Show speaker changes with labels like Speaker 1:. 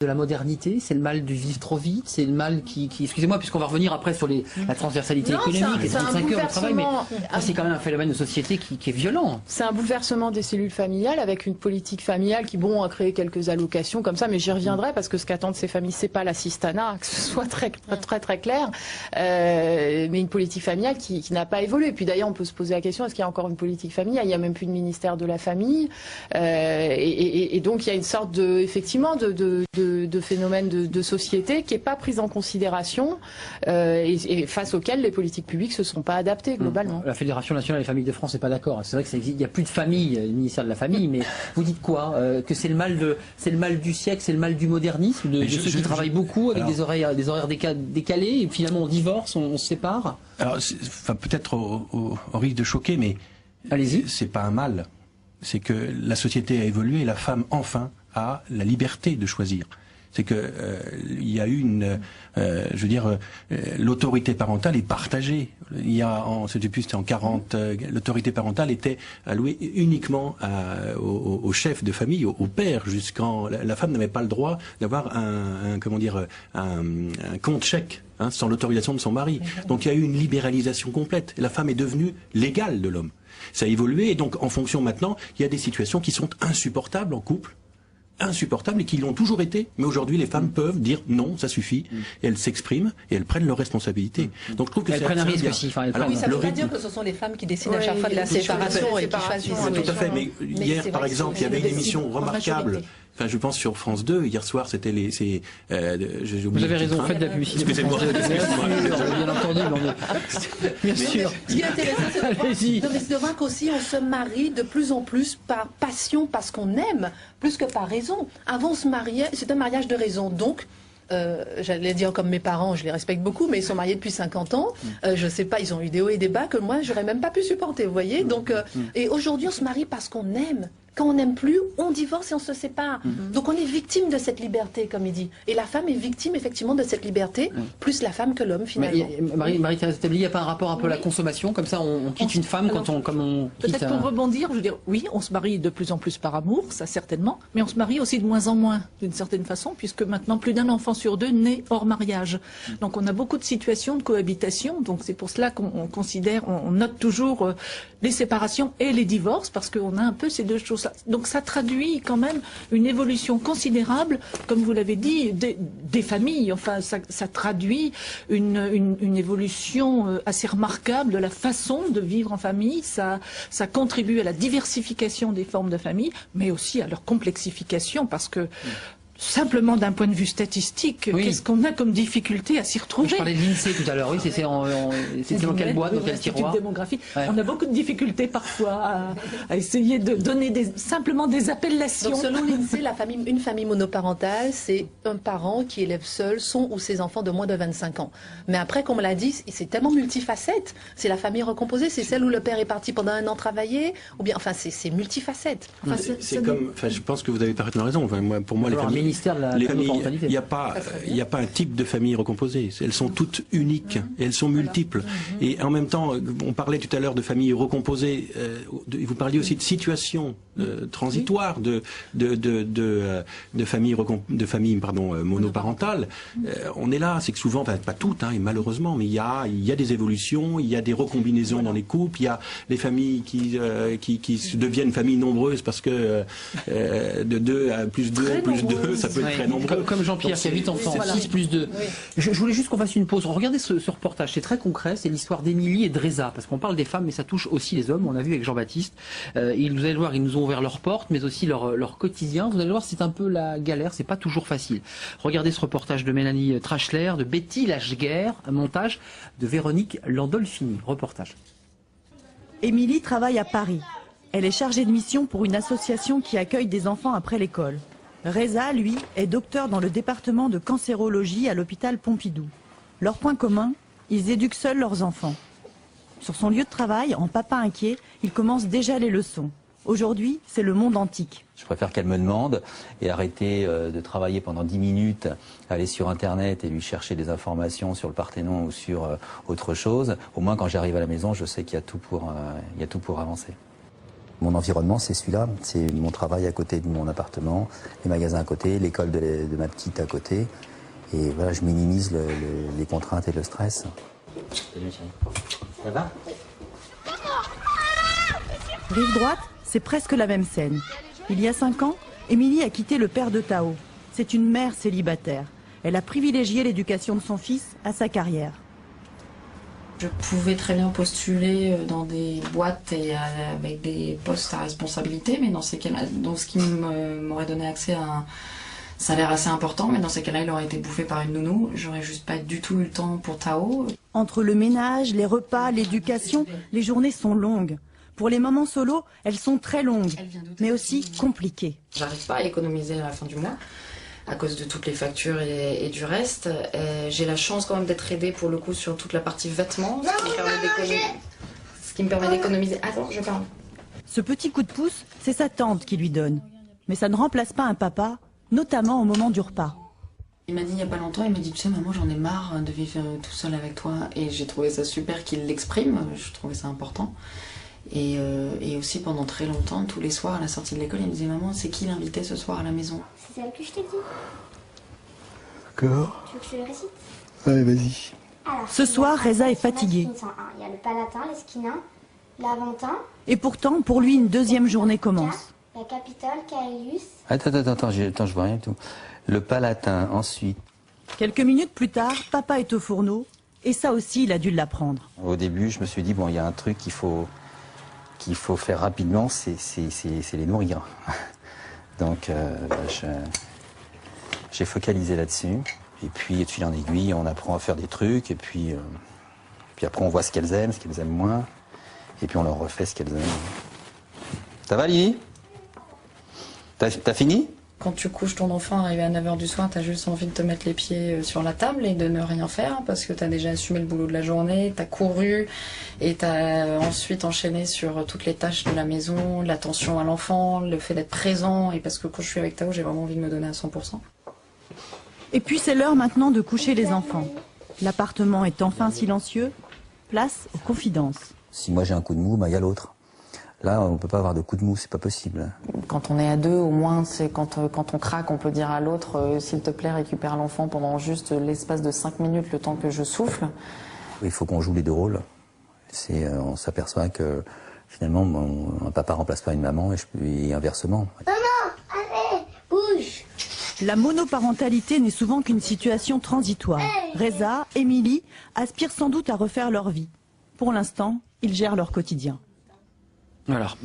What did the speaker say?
Speaker 1: de la modernité, c'est le mal du vivre trop vite, c'est le mal qui excusez-moi, puisqu'on va revenir après sur la transversalité économique, les 35 heures de travail, mais c'est quand même un phénomène de société qui est violent.
Speaker 2: C'est un bouleversement des cellules familiales avec une politique familiale qui, bon, a créé quelques allocations comme ça, mais j'y reviendrai parce que ce qu'attendent ces familles, c'est pas l'assistanat, que ce soit très clair, mais une politique familiale qui n'a pas évolué. Puis d'ailleurs, on peut se poser la question, est-ce qu'il y a encore une politique familiale? Il n'y a même plus de ministère de la famille, et donc il y a une sorte effectivement de phénomènes de société qui n'est pas prise en considération et face auxquels les politiques publiques ne se sont pas adaptées globalement.
Speaker 1: La Fédération nationale des familles de France n'est pas d'accord. C'est vrai qu'il n'y a plus de famille, le ministère de la famille, mais vous dites quoi? Que c'est le mal du siècle, c'est le mal du modernisme, de ceux qui travaillent beaucoup avec des horaires décalés, et finalement on divorce, on se sépare?
Speaker 3: Alors, peut-être au risque de choquer, mais
Speaker 1: allez-y.
Speaker 3: C'est pas un mal. C'est que la société a évolué et la femme, enfin, a la liberté de choisir. C'est que il y a eu l'autorité parentale est partagée. Il y a, c'était en 40, l'autorité parentale était allouée uniquement au chef de famille, au père, jusqu'en la femme n'avait pas le droit d'avoir un compte chèque. Sans l'autorisation de son mari. Donc il y a eu une libéralisation complète. La femme est devenue l'égale de l'homme. Ça a évolué et donc en fonction maintenant, il y a des situations qui sont insupportables en couple, insupportables et qui l'ont toujours été. Mais aujourd'hui, les femmes peuvent dire non, ça suffit. Et elles s'expriment et elles prennent leurs responsabilités. Donc je trouve que
Speaker 1: elles prennent un risque aussi.
Speaker 4: Alors, oui, ça ne veut pas dire que ce sont les femmes qui décident à chaque fois de la séparation et qui choisissent.
Speaker 3: Tout à fait. Mais hier, par exemple, il y avait une émission remarquable. Enfin, je pense sur France 2, hier soir, c'était
Speaker 1: vous avez raison, faites de la publicité.
Speaker 3: Excusez-moi.
Speaker 1: Bien entendu, bien sûr.
Speaker 4: Ce qui est intéressant, c'est de voir qu'aussi on se marie de plus en plus par passion, parce qu'on aime, plus que par raison. Avant, on se mariait, c'est un mariage de raison. Donc, j'allais dire comme mes parents, je les respecte beaucoup, mais ils sont mariés depuis 50 ans. Je sais pas, ils ont eu des hauts et des bas que moi, j'aurais même pas pu supporter, vous voyez. Donc, et aujourd'hui, on se marie parce qu'on aime. Quand on n'aime plus, on divorce et on se sépare. Donc on est victime de cette liberté, comme il dit. Et la femme est victime, effectivement, de cette liberté, plus la femme que l'homme, finalement.
Speaker 1: Marie-Thérèse Tablier, il n'y a pas un rapport un peu à la consommation, comme ça on quitte une femme quand on quitte...
Speaker 5: Peut-être pour rebondir, je veux dire, oui, on se marie de plus en plus par amour, ça certainement, mais on se marie aussi de moins en moins, d'une certaine façon, puisque maintenant plus d'un enfant sur deux naît hors mariage. Donc on a beaucoup de situations de cohabitation, donc c'est pour cela qu'on considère, on note toujours les séparations et les divorces, parce qu'on a un peu ces deux choses-là. Donc ça traduit quand même une évolution considérable, comme vous l'avez dit, des familles. Enfin, ça traduit une évolution assez remarquable de la façon de vivre en famille. Ça contribue à la diversification des formes de famille, mais aussi à leur complexification, parce que simplement d'un point de vue statistique, qu'est-ce qu'on a comme difficulté à s'y retrouver?
Speaker 1: Je parlais de l'INSEE tout à l'heure, oui, c'est dans quelle boîte, dans quel tiroir?
Speaker 5: Démographie. Ouais. On a beaucoup de difficultés parfois à essayer de donner simplement des appellations.
Speaker 4: Donc selon l'INSEE, une famille monoparentale, c'est un parent qui élève seul son ou ses enfants de moins de 25 ans. Mais après, comme on l'a dit, c'est tellement multifacette. C'est la famille recomposée, c'est celle où le père est parti pendant un an travailler, ou bien, enfin, c'est multifacette. Enfin,
Speaker 3: je pense que vous avez parfaitement raison. Enfin, pour moi, les familles... Il n'y a pas un type de famille recomposée. Elles sont toutes uniques et elles sont multiples. Et en même temps, on parlait tout à l'heure de familles recomposées. Vous parliez aussi de situations transitoires de familles monoparentales. On est là, c'est que souvent, pas toutes, et malheureusement, mais il y a des évolutions, il y a des recombinaisons dans les couples, il y a des familles qui deviennent familles nombreuses parce que de 2 à plus 2 plus 2, ça peut être très nombreux.
Speaker 1: Comme Jean-Pierre qui a 8 enfants, 6 plus 2. Oui. Je voulais juste qu'on fasse une pause. Regardez ce reportage, c'est très concret, c'est l'histoire d'Émilie et de Reza, parce qu'on parle des femmes, mais ça touche aussi les hommes. On a vu avec Jean-Baptiste. Vous allez le voir, ils nous ont ouvert leurs portes, mais aussi leur quotidien. Vous allez le voir, c'est un peu la galère, c'est pas toujours facile. Regardez ce reportage de Mélanie Trachler, de Betty Lacheguerre, un montage de Véronique Landolfini. Reportage.
Speaker 6: Émilie travaille à Paris. Elle est chargée de mission pour une association qui accueille des enfants après l'école. Reza, lui, est docteur dans le département de cancérologie à l'hôpital Pompidou. Leur point commun, ils éduquent seuls leurs enfants. Sur son lieu de travail, en papa inquiet, il commence déjà les leçons. Aujourd'hui, c'est le monde antique.
Speaker 7: Je préfère qu'elle me demande et arrêter de travailler pendant 10 minutes, aller sur Internet et lui chercher des informations sur le Parthénon ou sur autre chose. Au moins, quand j'arrive à la maison, je sais qu'il y a tout pour avancer. Mon environnement, c'est celui-là. C'est mon travail à côté de mon appartement, les magasins à côté, l'école de ma petite à côté. Et voilà, je minimise les contraintes et le stress. Salut, chérie. Ça va?
Speaker 6: Rive droite, c'est presque la même scène. Il y a 5 ans, Émilie a quitté le père de Tao. C'est une mère célibataire. Elle a privilégié l'éducation de son fils à sa carrière.
Speaker 8: Je pouvais très bien postuler dans des boîtes et avec des postes à responsabilité, mais dans ce qui m'aurait donné accès à un salaire assez important, mais dans ces cas-là, il aurait été bouffé par une nounou. J'aurais juste pas du tout eu le temps pour Tao.
Speaker 6: Entre le ménage, les repas, l'éducation, les journées sont longues. Pour les mamans solo, elles sont très longues, mais aussi compliquées.
Speaker 8: J'arrive pas à économiser à la fin du mois à cause de toutes les factures et du reste. J'ai la chance quand même d'être aidée pour le coup sur toute la partie vêtements, ce qui me permet d'économiser. Attends, je parle.
Speaker 6: Ce petit coup de pouce, c'est sa tante qui lui donne. Mais ça ne remplace pas un papa, notamment au moment du repas.
Speaker 8: Il m'a dit il n'y a pas longtemps, il m'a dit tu sais maman j'en ai marre de vivre tout seul avec toi et j'ai trouvé ça super qu'il l'exprime, je trouvais ça important. Et aussi pendant très longtemps, tous les soirs à la sortie de l'école, il me disait maman c'est qui l'invité ce soir à la maison?
Speaker 9: C'est celle que je t'ai dit.
Speaker 10: D'accord.
Speaker 9: Tu veux que je te le récite?
Speaker 10: Allez, vas-y.
Speaker 9: Alors,
Speaker 6: Ce soir, Reza est fatigué.
Speaker 9: Il y a le palatin, l'esquinin, l'aventin.
Speaker 6: Et pourtant, pour lui, une deuxième journée commence.
Speaker 9: La capitole, Caelius.
Speaker 7: Attends, je vois rien du tout. Le palatin, ensuite.
Speaker 6: Quelques minutes plus tard, papa est au fourneau. Et ça aussi, il a dû l'apprendre.
Speaker 7: Au début, je me suis dit, bon, il y a un truc qu'il faut faire rapidement, c'est les nourrir. Donc, j'ai focalisé là-dessus. Et puis, de fil en aiguille, on apprend à faire des trucs. Et puis après, on voit ce qu'elles aiment moins. Et puis, on leur refait ce qu'elles aiment. Ça va, Lily? T'as fini?
Speaker 8: Quand tu couches ton enfant arrivé à 9h du soir, t'as juste envie de te mettre les pieds sur la table et de ne rien faire parce que t'as déjà assumé le boulot de la journée, t'as couru et t'as ensuite enchaîné sur toutes les tâches de la maison, l'attention à l'enfant, le fait d'être présent et parce que quand je suis avec Tao, j'ai vraiment envie de me donner à 100%.
Speaker 6: Et puis c'est l'heure maintenant de coucher les enfants. L'appartement est enfin silencieux. Place aux confidences.
Speaker 7: Si moi j'ai un coup de mou, il y a l'autre. Là, on ne peut pas avoir de coup de mou, c'est pas possible.
Speaker 8: Quand on est à deux, au moins, c'est quand on craque, on peut dire à l'autre s'il te plaît, récupère l'enfant pendant juste l'espace de 5 minutes, le temps que je souffle.
Speaker 7: Il faut qu'on joue les deux rôles. On s'aperçoit que finalement, un papa remplace pas une maman et inversement.
Speaker 9: Maman, allez, bouge.
Speaker 6: La monoparentalité n'est souvent qu'une situation transitoire. Reza, Émilie aspirent sans doute à refaire leur vie. Pour l'instant, ils gèrent leur quotidien.
Speaker 1: Alors,